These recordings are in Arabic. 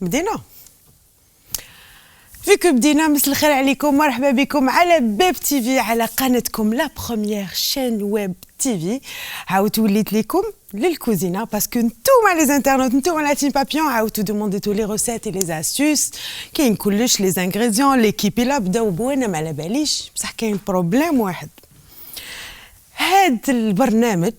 بدينا فيكم بدينا. مساء الخير عليكم، مرحبا بكم على باب تي في، على قناتكم لا بروميير شين ويب تي في. عاودت وليت لكم للكوزينه باسكو نتوما لي انترنت، نتوما لا تيم بابيون، عاودتوا دومونديتو لي روسيت اي لي استوس، كاين كلش لي انغريديون ليكيب لا بداو بوانا ما على باليش، بصح كاين بروبليم واحد. هاد البرنامج،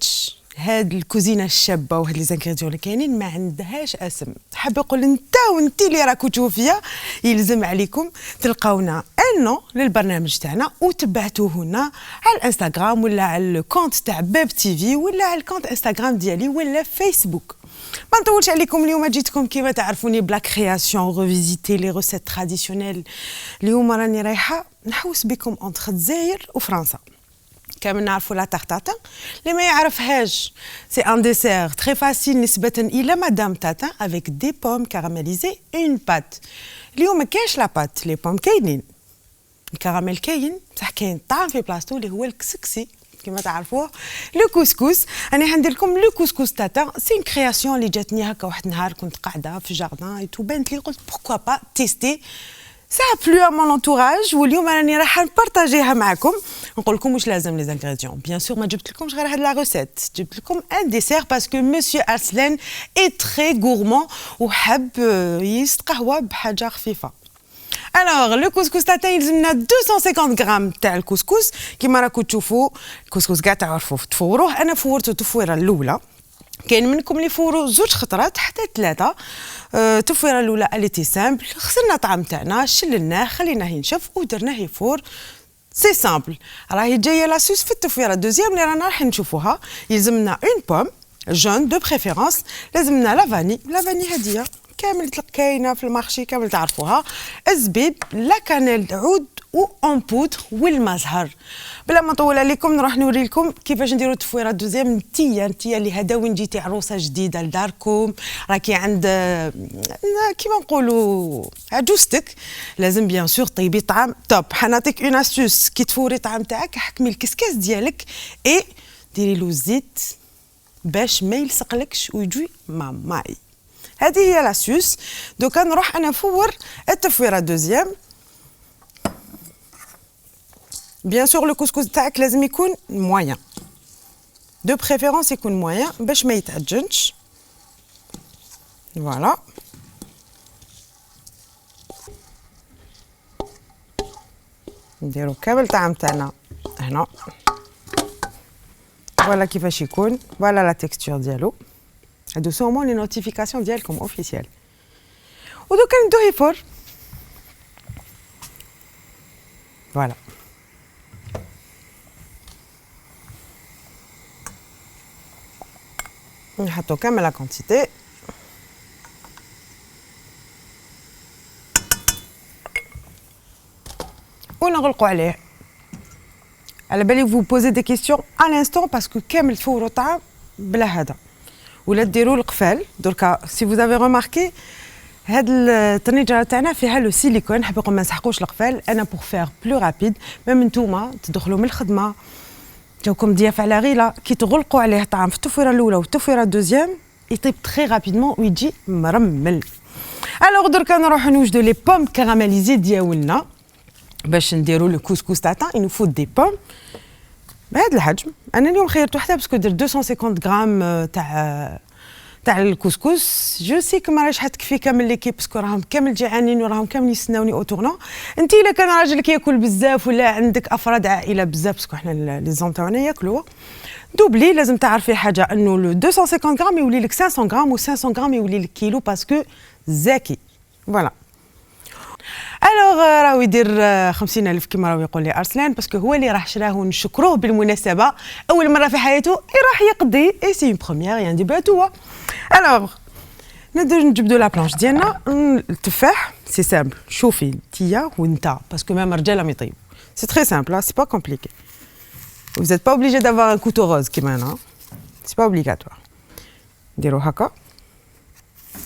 هاد الكوزينه الشابه وهاد لي زانغريديون اللي كاينين ما عندهاش اسم. حاب نقول انت وانتي اللي راكو تشوفوا فيا يلزم عليكم تلقاونا انو للبرنامج تاعنا وتبعتوه لنا على الانستغرام ولا على الكونت تاع باب تي في ولا على الكونت انستغرام ديالي ولا فيسبوك. ما نطولش عليكم، اليوم جيتكم كيما تعرفوني بلا كرياسيون ريفيزيتي لي روسيت تراديسيونيل. اليوم راني رايحه نحوس بكم انتر الجزائر وفرنسا. كامل نعرفوا لا تارتاتان، اللي ما يعرفهاش سي ان ديسير تري فاسيل نسبة إلى مدام تاتان افيك دي بوم كاراميليزي اون بات. اليوم ما كاينش لا بات، لي بوم كاينين، الكراميل كاين، بصح كاين طعم في بلاصتو اللي هو الكسكسي كما تعرفوه. لو كوسكوس، انا حندير لكم لو كوسكوس تاتا، سي اون كرياسيون اللي جاتني هكا واحد النهار كنت قاعده في الجاردان اي تو، بانت لي قلت بوركوا با تيستي. Ça a plu à mon entourage واليوم راني راح نبارطاجيها معكم، نقول لكم واش لازم لي زانغريديون. بيان سور ما جبت لكمش غير هاد لا روسيت، جبت لكم ان ديسير باسكو مسيو ارسلان اي تري غورمون وحب يستقهوى بحاجه خفيفه. الوغ لو كوسكوس تاعنا يلزمنا 250 غرام تاع الكسكس كيما راكم تشوفوا. الكسكس كاع تعرفوا تفوروه، انا فورته التفويره الاولى، كاين منكم اللي فوروا زوج خطرات حتى ثلاثه. التفويره الاولى اليتي سامبل، غسلنا طعم تاعنا، شللناه، خليناه ينشف ودرناه يفور، سي سامبل. راهي جايه لاسوس في التفويره الدوزيام اللي رانا راح نشوفوها. يلزمنا اون بوم جون دو بريفيرونس، لازمنا لا فاني، لا فاني هديه كامل كاينه في المارشي كامل تعرفوها، الزبيب، لا كانيل عود و اون بودر والمزهر. بلا ما نطول عليكم نروح نوري لكم كيفاش نديروا التفويره الدوزيام. نتيا اللي هذا وين جيتي عروسه جديده لداركم، راكي عند كيما نقولوا عجوزتك، لازم بيان سور طيبي طعام توب. حنعطيك اون استوس كي تفوري طعام تاعك، حكمي الكسكاس ديالك اي ديري له الزيت باش ما يلصقلكش ويجي ماي. هذه هي لاسوس. دوكا نروح انا نفور التفويره الدوزيام. بيان سور لو كوسكوس تاعك لازم يكون مويان، دو بريفيرونس يكون مويان باش ما يتعجنش. فوالا نديرو كامل طعم تاعنا هنا. فوالا كيفاش يكون، فوالا لا تيكستور ديالو. هادو سومون لي نوتيفيكاسيون ديالكم اوفيسيال. ودوكا نبداو يفور. فوالا نحطو كامل لا كونتيتي. ونغلقوا عليه. على بالي فو بوزي دي كيسيون ا لانستون باسكو كامل تفوروا طعام بلا هذا، ولا ديروا القفال. دركا سي فو افي ريماركي هاد الطنجره تاعنا فيها لو سيليكون، نحب نقول ما نسحقوش القفال. انا بور فير بلو رابيد، ميم نتوما تدخلوا من الخدمه جاوكم ضياف على غيله، كي تغلقوا عليه طعام في التفويره الاولى والتفويره الدوزيام يطيب تري رابيدمون ويجي مرمل. الوغ دركا نروحو نوجدو لي بوم كاراميليزي ديالنا باش نديرو لو كوسكوس تاعنا. il nous faut des pommes بهذا الحجم. انا اليوم خيرت وحده باسكو دير 250 غرام تاع الكسكس. جو سي كما راهيش حتكفي كامل ليكيب باسكو راهم كامل جيعانين وراهم كامل يستناوني او تورنون. انت الا كان راجلك ياكل بزاف ولا عندك افراد عائله بزاف، باسكو حنا لي زون تاعنا ياكلوا دوبلي، لازم تعرفي حاجه انه لو 250 غرام يولي لك 500 غرام و 500 غرام يولي لك كيلو باسكو زاكي. فوالا الوغ راهو يدير 50,000 كيما راهو يقول لي ارسلان، باسكو هو اللي راح شراه ونشكروه بالمناسبه اول مره في حياته راح يقضي اي سي اون بروميير يعني باتوا. الوغ نجبدو لا بلانش ديالنا. التفاح سي سامبل، شوفي تيا وانت باسكو ميم رجاله ما يطيب، سي تري سامبل، سي با كومبليكي. vous n'êtes pas obligé d'avoir un couteau rose كيما انا، سي با اوبليغاتوار. نديرو هكا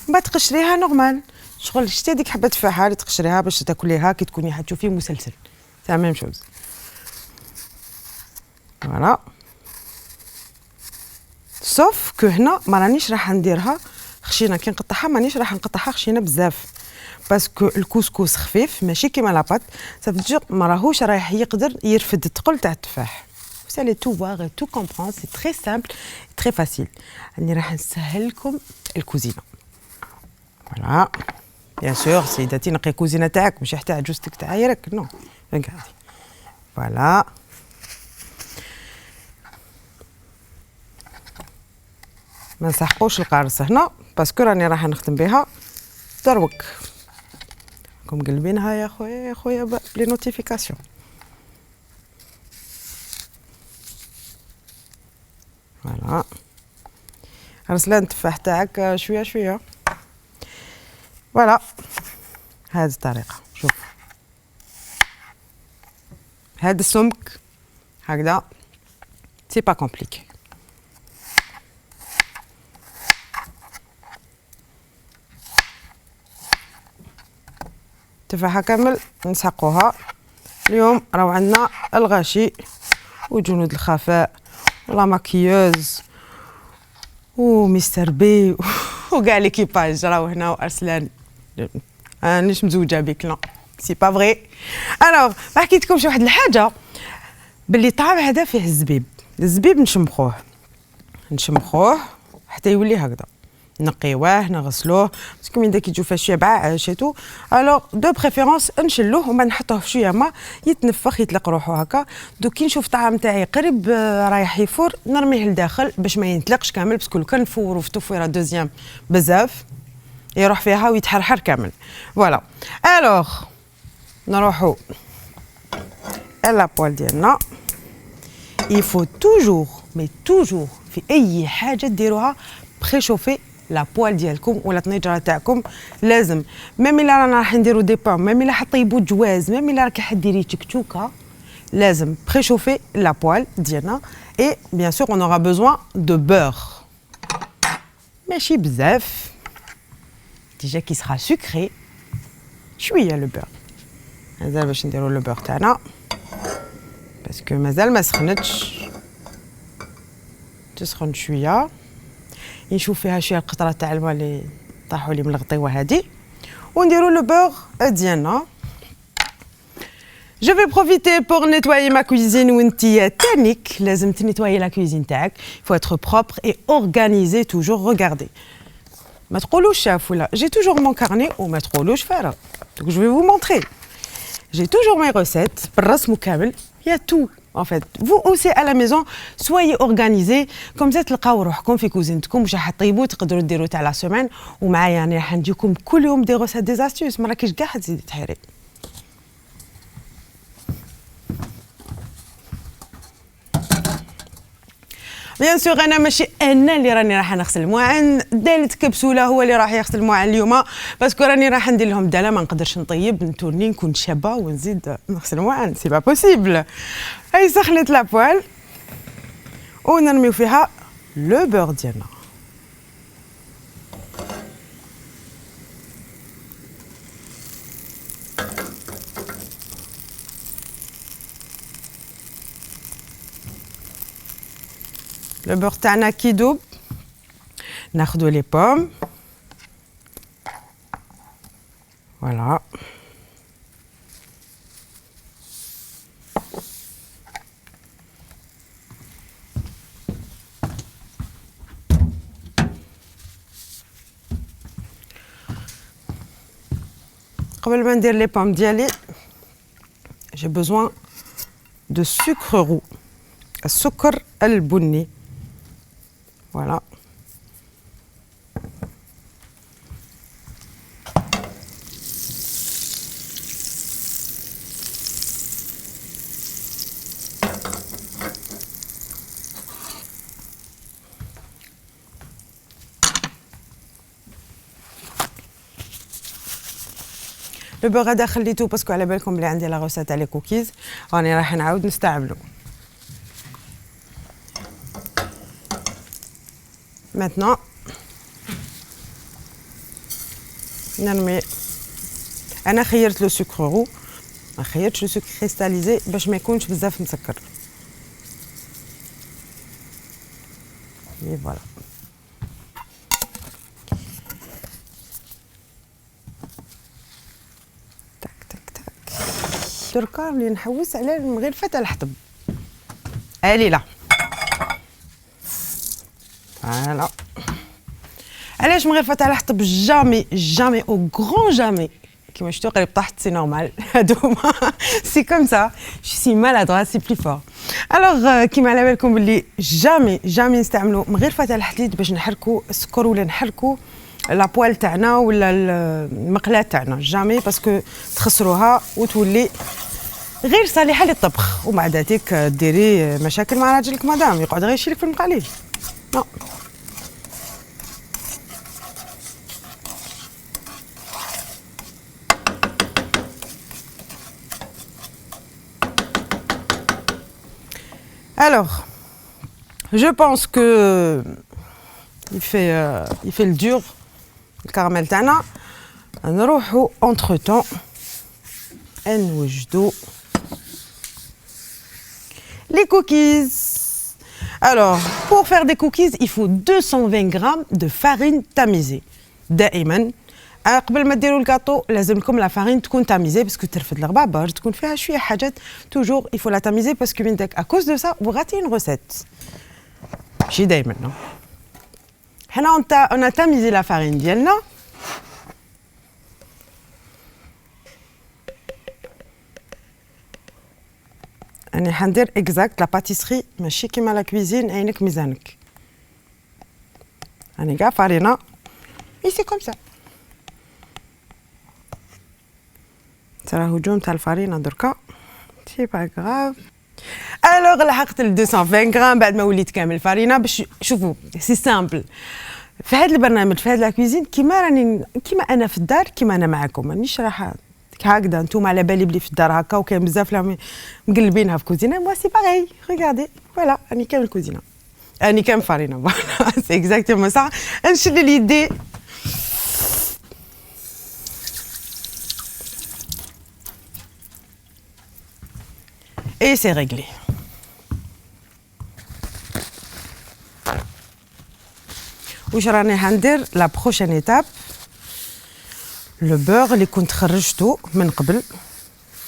بعد تقشريها نورمال. شغل شتي هذيك حبه تفاحه اللي تقشريها باش تاكليها كي تكوني حتشوفي مسلسل، سي ميم شوز. فوالا سوف كو هنا ما رانيش راح نديرها خشينا كي نقطعها مانيش راح نقطعها خشينا بزاف باسكو الكسكس خفيف ماشي كيما لاباط صافي ما راهوش رايح يقدر يرفد الثقل تاع التفاح. Vous allez tout voir et tout comprendre, c'est très simple, très facile. راني راح نسهل لكم الكوزينه. فوالا بيان سور سيداتي نقي الكوزينه تاعك ماشي حتى عجوزتك تعايرك نو ريغاردي فوالا. ما نسحقوش القارصه هنا باسكو راني راح نخدم بها دروك. راكم قلبينها يا خويا يا خويا بلي نوتيفيكاسيون. فوالا رسلان التفاح تاعك شويه شويه. فوالا هذه الطريقه شوف هذا السمك هكذا سي با كومبليكي. تفاحه كامل نسحقوها. اليوم راهو عندنا الغاشي وجنود الخفاء ولا ماكيوز ومستر بي وكاع ليكيباج راهو هنا وارسلان. مانيش مزوجه بك لا سي با فري. الوغ ما حكيتلكمش واحد الحاجه باللي الطعام هذا فيه الزبيب. الزبيب نشمخوه حتى يولي هكذا نقيوه نغسلوه باسكو من داك يجو فيه شويه بعاش ايتو. الوغ دو بريفيرونس نشلوه ومن نحطوه في شويه ما يتنفخ يطلق روحو هكا. دوك كي نشوف الطعام تاعي قريب رايح يفور نرميه لداخل باش ما ينطلقش كامل باسكو لو كان نفورو في تفويره دوزيام بزاف يروح فيها ويتحرحر كامل. فوالا الوغ نروحو لا بوال ديالنا. il faut toujours mais toujours في اي حاجه ديروها بريشوفي لا بوال ديالكم ولا الطنجره تاعكم. لازم ميم الا رانا راح نديرو دي بام ميم الا حطيبو جواز ميم الا راكي حديري تشكتوكه لازم بريشوفي لا بوال ديالنا. اي بيان سور اون اورا بوزوان دو بور ماشي بزاف ديجا كي سرا سكري شويه لو بور. مازال باش نديرو لو بور تاعنا باسكو مازال ما سخنتش تسخن شويه. نشوف فيها شويه القطره تاع الماء اللي طاحوا لي من الغطيوه هذه ونديرو لو بور ديالنا. Je vais profiter pour nettoyer ma cuisine وانتي تانيك لازم تنيتوايي لا كوزين تاعك. Il faut être propre et organisé toujours. Regardez ما تقولوش شاف ولا j'ai toujours mon carnet وما تقولوش فارغ. Donc je vais vous montrer. J'ai toujours mes recettes بالرسم كامل. Il y a tout. En fait, vous aussi à la maison, soyez organisés comme ça تلقاو روحكم في كوزينتكم واش راح طيبوا تقدروا ديروا تاع لا سيمين. ومعايا يعني راح نديكم كل يوم دي روسيت دي زاستيوس ما راكيش كاع تزيدي تحيري. بيان سور انا ماشي انا اللي راني راح نغسل المواعن. دالت كبسوله هو اللي راح يغسل المواعن اليوم باسكو راني راح ندير لهم داله ما نقدرش نطيب نتورني نكون شابه ونزيد نغسل المواعن سي با بوسيبل. هاي سخنت لابوال ونرميو فيها لو بور ديالنا. لو بور تاعنا كي يدوب ناخدو لي بوم. فوالا قبل ما ندير لي بوم ديالي j'ai besoin de sucre roux السكر البني. فوالا لو بوغ هذا خليته باسكو على بالكم بلي عندي لا غوسيت تاع لي كوكيز راني راح نعاود نستعملو. maintenant نرمي. انا خيرت لو سكر رو ما خيرتش لو سكر كريستاليزي باش ما يكونش بزاف مسكر. فوالا دركا راني نحوس على المغرفه الحطب. الي لا فوالا. علاش مغرفه تاع الحطب جامي او غران جامي كيما شفتوا قريب طاحت سي نورمال هادوما سي كوم سا جو سي مالادرا سي بلي فور. الوغ كيما على بالكم بلي جامي نستعملوا مغرفه تاع الحديد باش نحركوا السكر ولا نحركوا لابوال تاعنا ولا المقله تاعنا جامي باسكو تخسروها وتولي غير صالحه للطبخ ومع ذلك ديري مشاكل مع راجلك مدام يقعد غير يشيلك في المقاليل. نو alors je pense que il fait le dur الكراميل تاعنا. نروحوا entre temps نوجدوا les cookies. Alors pour faire des cookies il faut 220 grammes de farine tamisée. دائما قبل ما ديروا الكاطو لازم لكم لا فارين تكون تاميزي باسكو ترفد الربابه تكون فيها شويه حاجات توجور il faut la tamiser parce que من داك à cause de ça vous ratez une recette. ماشي دائما حنا on a tamisé la farine ديالنا. أنا حندير exact la pâtisserie ماشي كيما لا كويزين عينك ميزانك. أنا كاع فارينة et c'est comme ça. ترى هجوم تاع الفارينة دركا سي با غراف. الوغ لحقت ال 220 غرام بعد ما وليت كامل الفارينة باش شوفوا سي سامبل في هذا البرنامج في هذا لا كويزين كيما راني كيما انا في الدار كيما انا معكم مانيش راح هكذا نتوما على بالي بلي في الدار هكا وكاين بزاف راهم مقلبينها في كوزينه. موا سي باغي ريغاردي فوالا راني كامل كوزينه راني كامل فارينة فوالا سي اكزاكتومون صح. نشد اليدي et c'est réglé. واش راني حندير لا بروشين ايتاب لو بور اللي كنت خرجته من قبل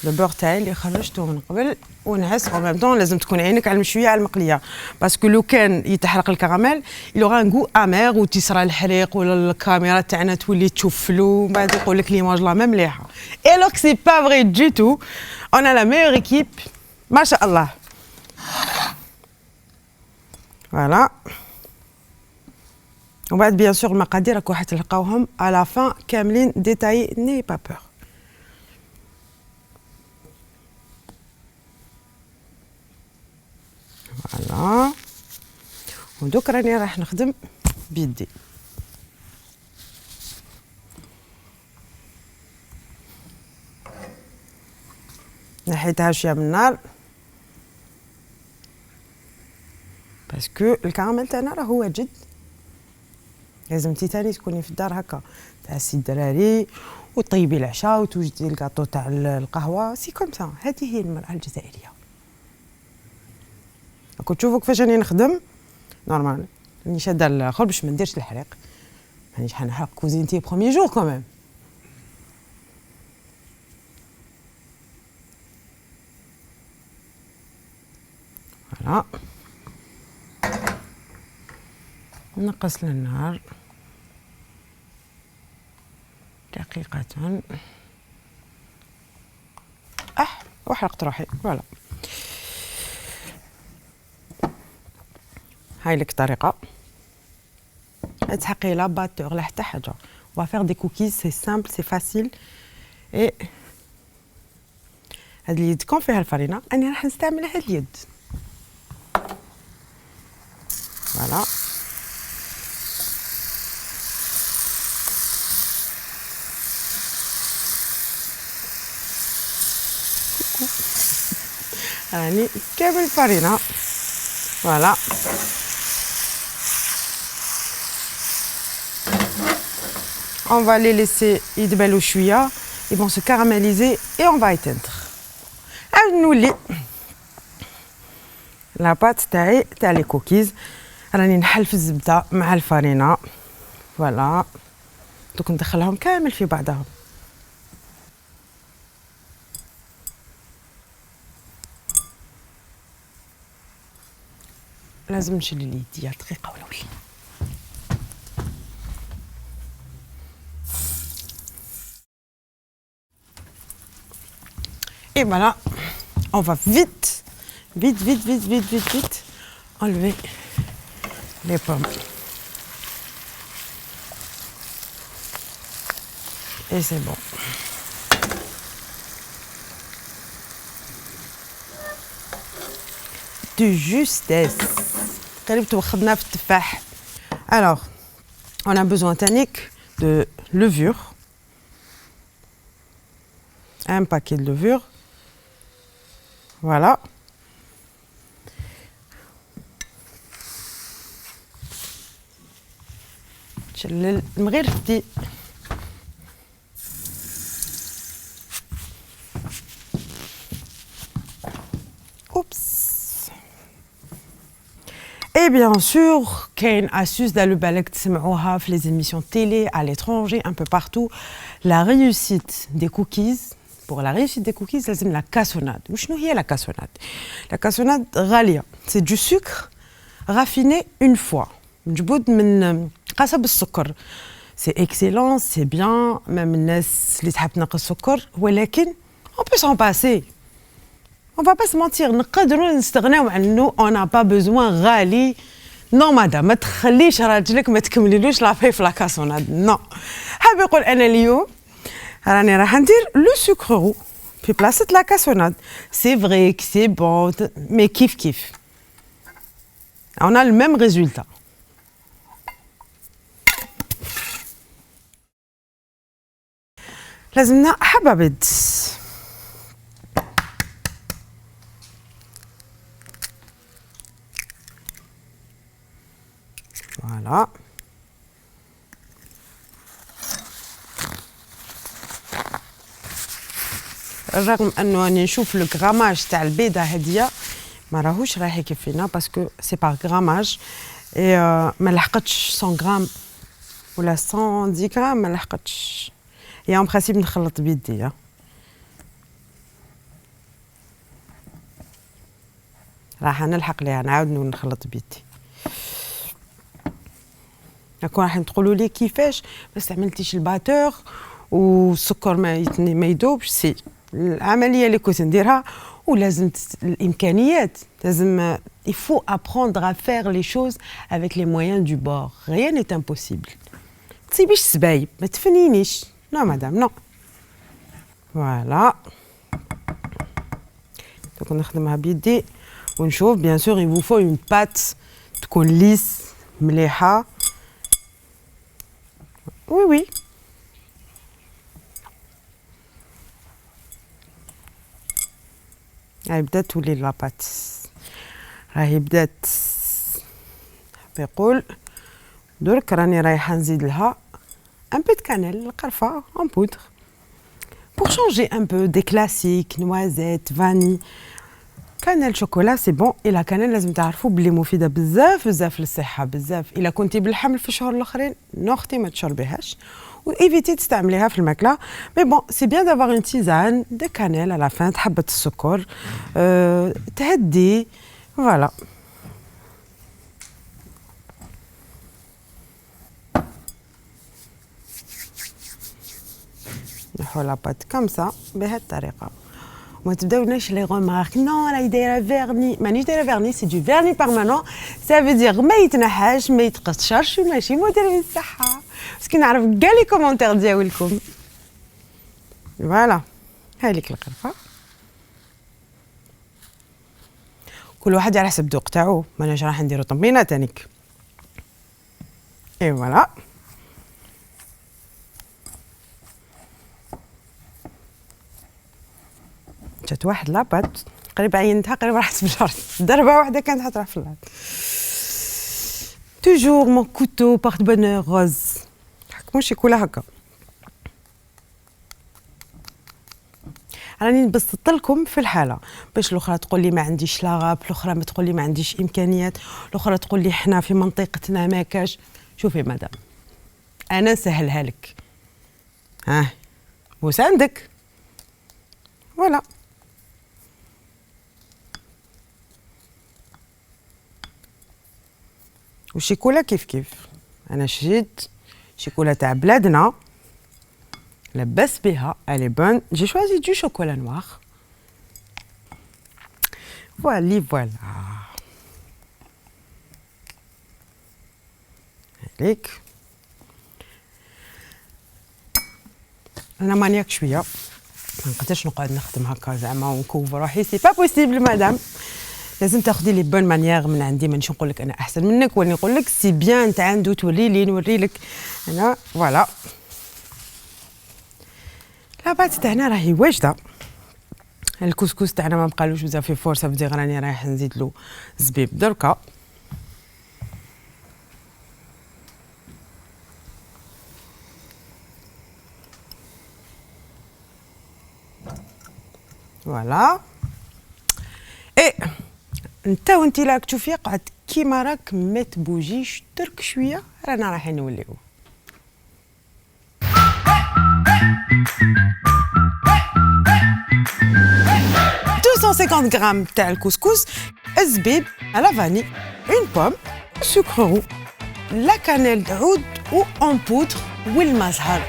لو بور تاعي اللي خرجته من قبل ونعس او ميم طون. لازم تكون عينك على المشويه على المقليه باسكو لو كان يتحرق الكراميل يلوغا ان غو امير وتيصرى الحريق ولا الكاميرا تاعنا تولي تشوفلو ومن بعد يقول لك ليماج لا ما مليحه. اي الوغ سي با فري دو تو اون ا لا ميور ايكيب ما شاء الله. فوالا وبعد بيان سور المقادير راكو حتلقاوهم على فان كاملين ديتاي ني با بور. فوالا ودوك راني راح نخدم بيدي. نحيتها شويه من النار باسكو الكراميل تاعنا راه هو جد. لازم انتي تاني تكوني في الدار هكا تعسي الدراري وطيبي العشاء وتوجدي الكاطو تاع القهوه سي كوم سا. هذه هي المرأة الجزائريه. راكو تشوفوا كيفاش راني نخدم نورمال راني شاده الاخر باش ما نديرش الحريق مانيش حنحرق كوزينتي بروميي جور كوميم. فوالا نقص النار دقيقة وحرقت روحي. فوالا هاي لك طريقة تحقي لا باتور لا حتى حاجة. on va faire des cookies c'est simple c'est facile et هاد اليد كون فيها الفرينة أنا راح نستعمل هاد اليد. فوالا راني كامل الفرينة. فوالا on va les laisser يدبلوا شوية ils vont se caraméliser et on va éteindre. عاود نولي لاباط تاعي تاع لي كوكيز راني نحل في الزبدة مع الفرينة. فوالا دوك ندخلهم كامل في بعضهم. لازم نشيل اليديه دقيقه ولا ولي. Et voilà, on va vite enlever les pommes. Et c'est bon. De justesse. Alors, on a besoin tannique de levure. Un paquet de levure. Voilà. Oups. Et bien sûr, qu'une astuce dans le balai que les émissions télé à l'étranger, un peu partout, la réussite des cookies. Pour la réussite des cookies, c'est la cassonade. Qu'est-ce que la cassonade? La cassonade ghalia, c'est du sucre raffiné une fois. C'est excellent, c'est bien, même les sucre, on peut s'en passer. On va pas se mentir, on n'a pas besoin غالي. Non madame, ما تخليش راجلك ما تكمليلوش لافاي في لا كاسوناد. Non. حاب يقول انا اليوم راني راح ندير لو سكر في بلاصه لا كاسوناد. C'est vrai que c'est bon, mais kiff. On a le même résultat. لازمنا حبة بيض. Voilà. رغم انه راني نشوف لو غراماج تاع البيضه هديه ما راهوش راح يكفينا باسكو سي باغ غراماج اي ما لحقتش 100 غرام ولا 110 غرام ما لحقتش. يا اون برينسيپ نخلط بيدي. راح نلحق ليها نعاود نخلط بيدي. راكم راح تقولوا لي كيفاش ما استعملتيش الباتور والسكر ما يذوبش. سي العمليه اللي كنت نديرها ولازم الامكانيات لازم il faut apprendre à faire les choses avec les moyens du bord. Rien n'est impossible. تسيبيش سبايب ما تفنينيش. Non madame, non. Voilà. Donc نخدمها بيدي ونشوف. Bien sûr il vous faut une pâte تكون lisse مليحه. Oui. راهي بدات تولي لاباط. راهي بدات يقول درك راني رايحه نزيد لها un peu de cannelle, القرفه en poudre pour changer un peu des classiques noisettes, vanille, cannelle, chocolat, c'est bon. et la cannelle لازم تعرفوا بلي مفيده بزاف للصحه بزاف. الا كنتي بالحمل في الشهور الاخرين نختي ما تشربيهاش وإيفيتي تستعمليها في الماكله. مي بون سي بيان دافوار اون تيزان دو كانيل على فان حبه السكر تهدي. فوالا نحو لاباط كوم سا بهذه الطريقه. وما تبداوناش لي غومارك نو راهي دايره فيرني. مانيش دايره فيرني، سي دو فيرني بيرمانون. سا فو دير ما يتنحاش ما يتقشرش وماشي مدير للصحه. باسكو نعرف كاع لي كومونتير ديالكم. فوالا هاليك القرفه. كل واحد على حسب الذوق تاعو. ماناش راح نديرو طمينه تانيك. اي فوالا جات واحد لاباط قريب عينتها قريب راح تبجر. ضربه واحده كانت حتروح في اللعب. توجور مون كوتو بورت بونور روز. ماشي كلها هكا. راني نبسط لكم في الحاله باش الاخرى تقول لي ما عنديش لاغاب، الاخرى ما تقول لي ما عنديش امكانيات، الاخرى تقول لي حنا في منطقتنا ما كاش. شوفي مدام انا نسهلها لك. ها واش عندك؟ فوالا والشيكولا كيف انا شريت شيكولا تاع بلادنا لبس بها الي بون جي شوازي دو شوكولا نوار فوالا عليك انا مانياك شويه ما نقدرش نقعد نخدم هكا زعما ونكوف روحي سي با بوسيبل مدام لازم تاخدي لي بون مانيير من عندي مانيش نقول لك انا احسن منك ولا نقول لك سي بيان انت عنده توري لي نوري لك انا فوالا لاباط تاعنا راهي واجده الكسكس تاعنا ما بقالوش بزاف في فرصه بدي راني رايح نزيد له زبيب دركا فوالا ايه انت وانتي راك تشوفي قعد كيما راك ما تبوجيش درك شويه رانا رايحين نوليو 250 غرام تاع الكسكس الزبيب على فاني اون بوم سكر رو لا كانيل عود و اون بودر والمزهر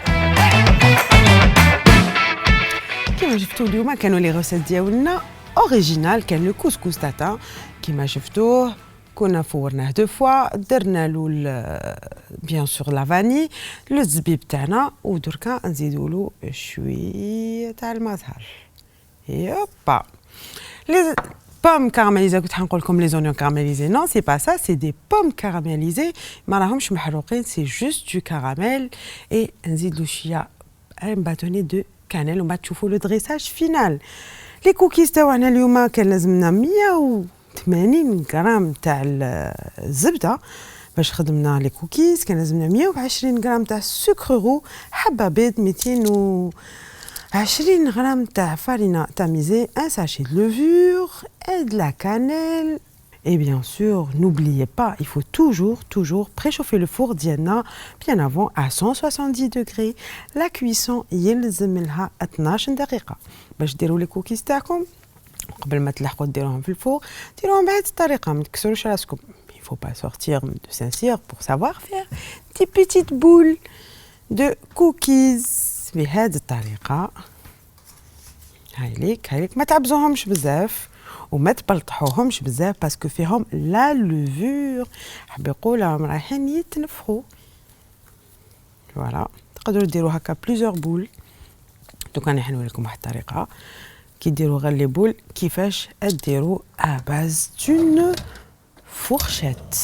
كيما شفتوا اليوم كانوا لي غوسيت ديالنا اوريجينال كان لو كسكس تاتا كيما شفتوه كنا فورناه دو فوا درنا له بيان سور لا فاني لو الزبيب تاعنا ودركا نزيدوا له شويه تاع المزهر يوبا les pommes caramélisées كنت حنقول لكم les oignons caramélisés non c'est pas ça c'est des pommes caramélisées ما راهمش محروقين c'est juste du caramel et نزيد له شويه un bâtonnet de cannelle وما تشوفوا لو دريساج فينال لي كوكيز تاعنا اليوم كان لازمنا 180 غرام تاع الزبده باش خدمنا لي كوكيز كان لازمنا 120 غرام تاع السكر رو حبه بيض 220 غرام تاع farina tamisée, un sachet de levure et de la cannelle. Et bien sûr, n'oubliez pas, il faut toujours préchauffer le four ديالنا bien avant à 170 degrés. La cuisson يلزم لها 12 دقيقة. باش ديروا لي كوكيز تاعكم قبل ما تلحقوا ديروهم في الفور ديروهم بهذه الطريقة ما تكسروش راسكم. Il faut pas sortir de Saint-Cyr pour savoir faire des petites boules de cookies. بهذه الطريقة هايليك ما تعبزوهمش بزاف وما تبلطحوهمش بزاف باسكو فيهم لا لوفور حاب يقولهم رايحين يتنفخوا فوالا تقدروا ديروا هكا بليزيور بول دوك انا حنوريكم واحد الطريقه كي ديروا غير لي بول كيفاش ديروا ا باز دون فورشيت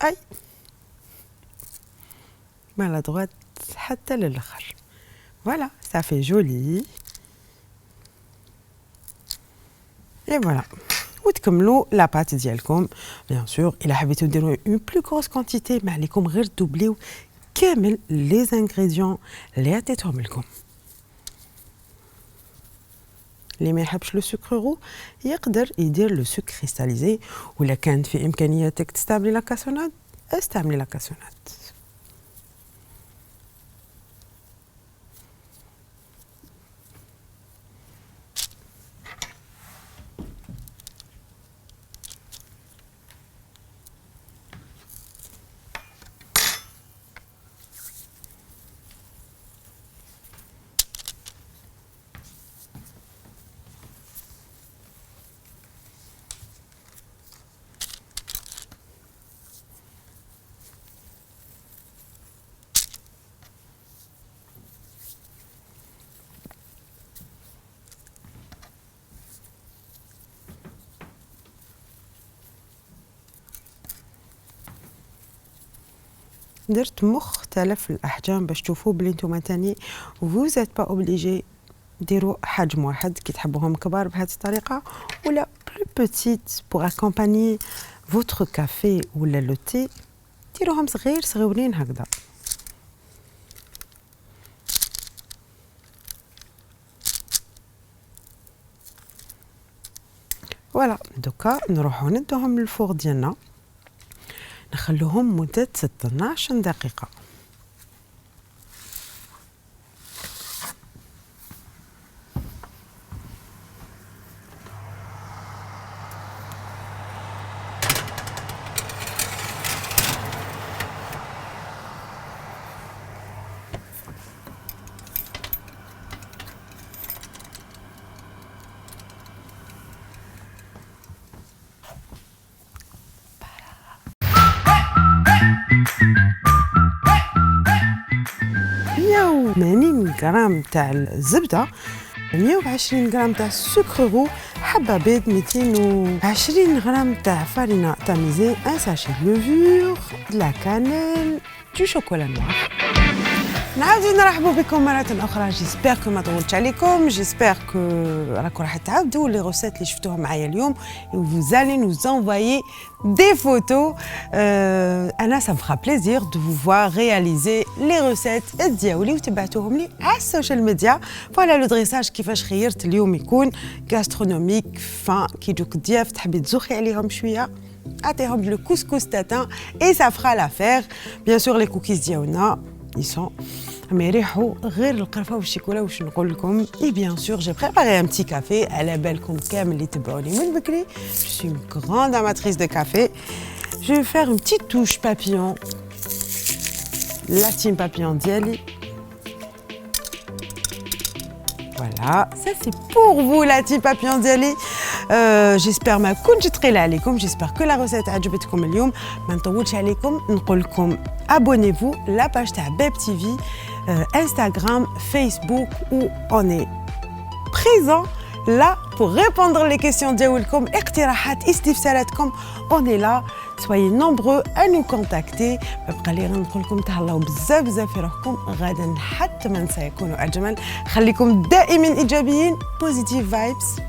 اي مالا دغوات حتى للاخر Voilà, ça fait joli. Et voilà. وتكملوا لا بات ديالكم بيان سور الا حبيتوا ديروا اون بلو غروس كونتيتي ما عليكم غير دوبليو كامل لي زانغريديون اللي عطيتهم لكم اللي ما يحبش لو سكر رو يقدر يدير لو سكر كريستاليزي ولا كانت في امكانياتك تستعملي لا كاسونات استعملي لا كاسونات درت مختلف الاحجام باش تشوفوا بلي نتوما تاني vous êtes pas obligé ديروا حجم واحد كي تحبوهم كبار بهذه الطريقه ولا plus petite pour accompagner votre café ولا le thé ديروهم صغيرين هكذا فوالا دوكا نروحو ندوهم للفوغ ديالنا نخلوهم مدة 16 دقيقة غرام تاع الزبده 120 غرام تاع السكر رو حبه بيض 220 غرام تاع فارينه تاميزي ان ساشي لوفور لا كانيل دو شوكولا نوار نعاودو نرحبوا بكم مرة أخرى. جيسبر كو ما طولتش عليكم. جيسبر كو راكم راح تعاودوا لي روسيت اللي شفتوها معايا اليوم و vous allez nous envoyer des photos. أنا ça me fera plaisir de vous voir réaliser les recettes دياولي وتبعتوهم لي على السوشيال ميديا. فوالا لو دريساج كيفاش خيرت اليوم يكون غاسترونوميك فان كي يجوك ضياف تحبي تزوخي عليهم شوية أعطيهم le couscous tatin et ça fera l'affaire. Bien sûr les cookies ديالنا ils sont ما يريحوا غير القرفه والشيكولا واش نقول لكم. اي بيان سور جي بريباري ان بتي كافي على بالكم كامل اللي تبعوني من بكري. جو سوي une grande amatrice de café. Je vais faire une petite touche papillon. La team papillon ديالي. Voilà, ça c'est pour vous la team papillon ديالي. جيسبر ما كنتش ثقيله عليكم. جيسبر كو لا روسيت عجبتكم اليوم. ما نطولش عليكم نقول لكم abonnez-vous la page تاع بيب تي في Instagram, Facebook où on est présent là pour répondre les questions ديالكم اقتراحات استفساراتكم. On est là, soyez nombreux à nous contacter. بقى لي غنقول لكم تهلاو بزاف بزاف في روحكم غدا حتى من سيكون اجمل. خليكم دائما ايجابيين positive vibes.